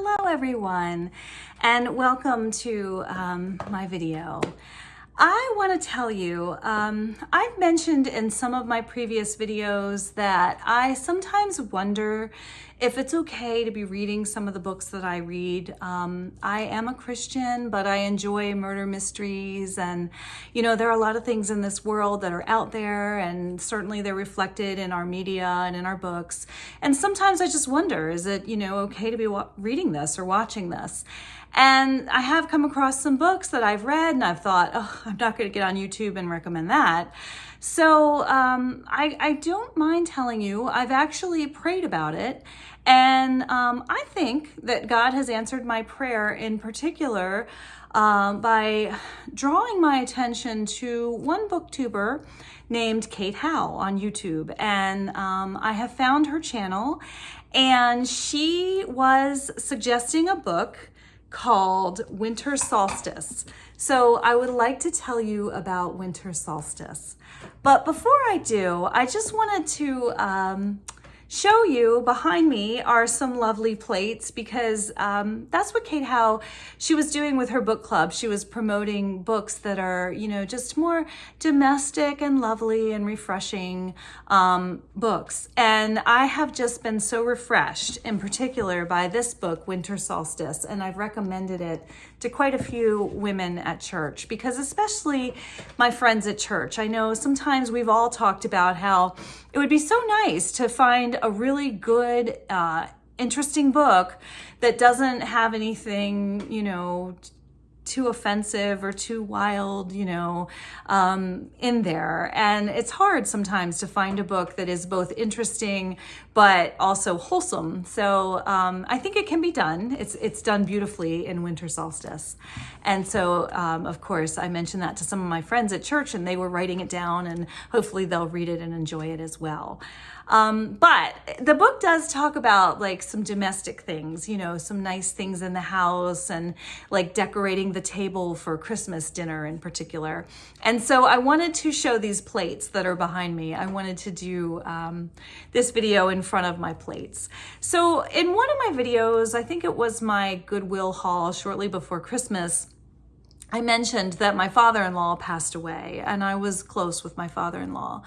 Hello everyone, and welcome to my video. I want to tell you, I've mentioned in some of my previous videos that I sometimes wonder if it's okay to be reading some of the books that I read. I am a Christian, but I enjoy murder mysteries, and there are a lot of things in this world that are out there, and certainly they're reflected in our media and in our books. And sometimes I just wonder, is it okay to be reading this or watching this? And I have come across some books that I've read and I've thought, oh, I'm not going to get on YouTube and recommend that. So I don't mind telling you, I've actually prayed about it. And I think that God has answered my prayer in particular by drawing my attention to one booktuber named Kate Howe on YouTube. And I have found her channel, and she was suggesting a book called Winter Solstice. So I would like to tell you about Winter Solstice. But before I do, I just wanted to show you behind me are some lovely plates, because that's what Kate Howe, she was doing with her book club. She was promoting books that are, just more domestic and lovely and refreshing books. And I have just been so refreshed, in particular by this book, Winter Solstice, and I've recommended it to quite a few women at church, because especially my friends at church, I know sometimes we've all talked about how it would be so nice to find a really good, interesting book that doesn't have anything, too offensive or too wild, in there. And it's hard sometimes to find a book that is both interesting but also wholesome. So I think it can be done. It's done beautifully in Winter Solstice. And so, of course, I mentioned that to some of my friends at church, and they were writing it down, and hopefully they'll read it and enjoy it as well. But the book does talk about like some domestic things, some nice things in the house, and like decorating the table for Christmas dinner in particular. And so I wanted to show these plates that are behind me. I wanted to do this video in front of my plates. So in one of my videos, I think it was my Goodwill haul shortly before Christmas, I mentioned that my father-in-law passed away, and I was close with my father-in-law.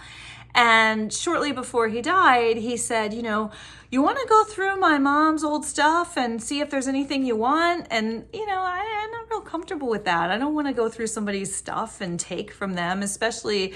And shortly before he died, he said, you want to go through my mom's old stuff and see if there's anything you want? And, I'm not real comfortable with that. I don't want to go through somebody's stuff and take from them, especially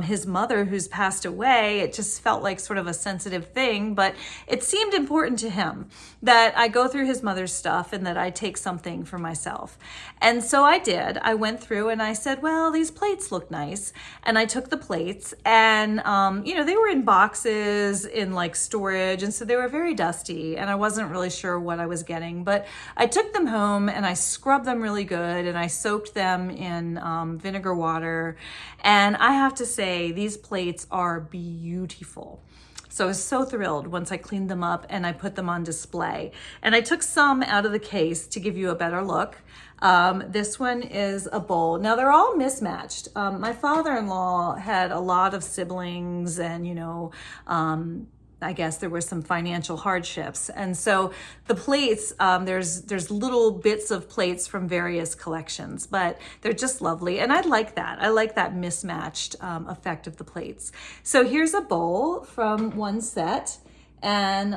his mother who's passed away. It just felt like sort of a sensitive thing, but it seemed important to him that I go through his mother's stuff and that I take something for myself. And so I did. I went through and I said, well, these plates look nice. And I took the plates, and they were in boxes in like storage, and so they were very dusty, and I wasn't really sure what I was getting, but I took them home and I scrubbed them really good, and I soaked them in vinegar water, and I have to say these plates are beautiful. So I was so thrilled once I cleaned them up and I put them on display. And I took some out of the case to give you a better look. This one is a bowl. Now they're all mismatched. My father-in-law had a lot of siblings, and I guess there were some financial hardships. And so the plates, there's little bits of plates from various collections, but they're just lovely. And I like that. I like that mismatched effect of the plates. So here's a bowl from one set, and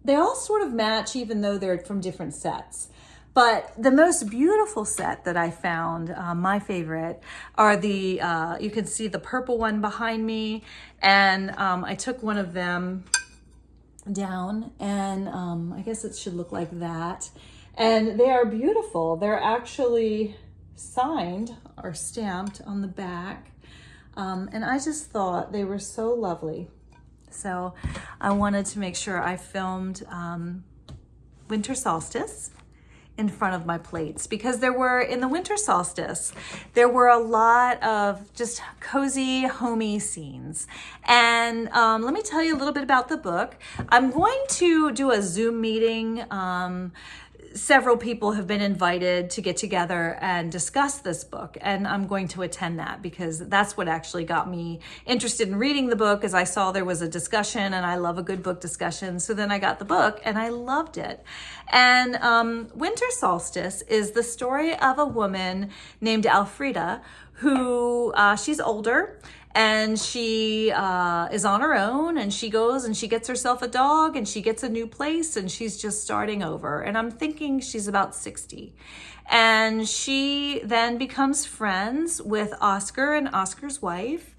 they all sort of match even though they're from different sets. But the most beautiful set that I found, my favorite, are the, you can see the purple one behind me, and I took one of them down, and I guess it should look like that. And they are beautiful. They're actually signed or stamped on the back, and I just thought they were so lovely. So I wanted to make sure I filmed Winter Solstice in front of my plates, because in the Winter Solstice, there were a lot of just cozy, homey scenes. And let me tell you a little bit about the book. I'm going to do a Zoom meeting several people have been invited to get together and discuss this book, and I'm going to attend that because that's what actually got me interested in reading the book, as I saw there was a discussion, and I love a good book discussion. So then I got the book and I loved it. And Winter Solstice is the story of a woman named Elfrida who she's older, and she is on her own, and she goes and she gets herself a dog, and she gets a new place, and she's just starting over. And I'm thinking she's about 60. And she then becomes friends with Oscar and Oscar's wife.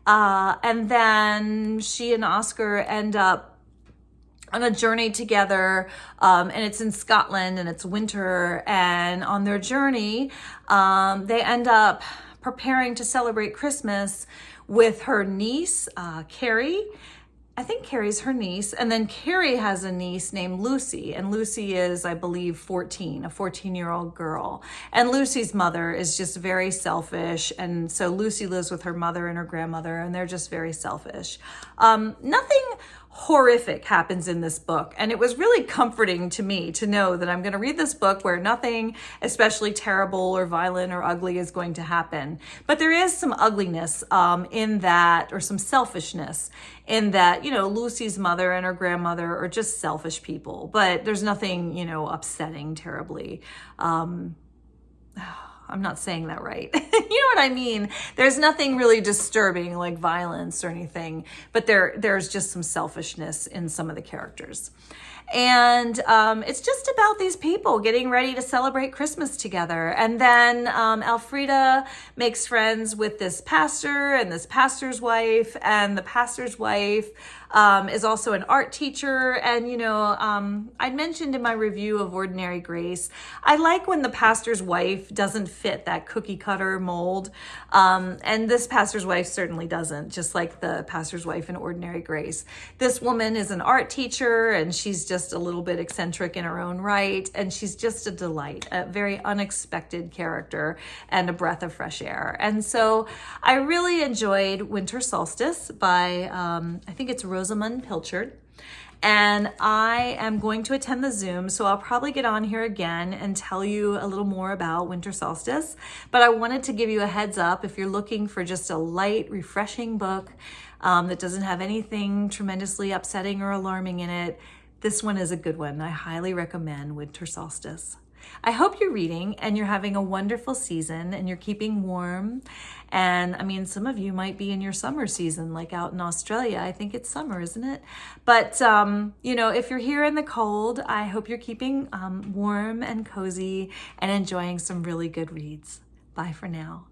And then she and Oscar end up on a journey together, and it's in Scotland, and it's winter. And on their journey, they end up preparing to celebrate Christmas with her niece, Carrie. I think Carrie's her niece. And then Carrie has a niece named Lucy. And Lucy is, I believe, 14, a 14-year-old girl. And Lucy's mother is just very selfish. And so Lucy lives with her mother and her grandmother, and they're just very selfish. Nothing horrific happens in this book. And it was really comforting to me to know that I'm going to read this book where nothing especially terrible or violent or ugly is going to happen. But there is some ugliness in that, or some selfishness in that, you know, Lucy's mother and her grandmother are just selfish people. But there's nothing, you know, upsetting terribly. I'm not saying that right. You know what I mean? There's nothing really disturbing like violence or anything, but there's just some selfishness in some of the characters. And it's just about these people getting ready to celebrate Christmas together. And then Elfrida makes friends with this pastor and this pastor's wife, and the pastor's wife is also an art teacher. And, you know, I mentioned in my review of Ordinary Grace, I like when the pastor's wife doesn't fit that cookie cutter mold. And this pastor's wife certainly doesn't, just like the pastor's wife in Ordinary Grace. This woman is an art teacher, and she's just a little bit eccentric in her own right. And she's just a delight, a very unexpected character and a breath of fresh air. And so I really enjoyed Winter Solstice by, I think it's Rosamunde Pilcher. And I am going to attend the Zoom, so I'll probably get on here again and tell you a little more about Winter Solstice. But I wanted to give you a heads up if you're looking for just a light, refreshing book that doesn't have anything tremendously upsetting or alarming in it. This one is a good one. I highly recommend Winter Solstice. I hope you're reading and you're having a wonderful season and you're keeping warm. And I mean, some of you might be in your summer season, like out in Australia. I think it's summer, isn't it? But, you know, if you're here in the cold, I hope you're keeping warm and cozy and enjoying some really good reads. Bye for now.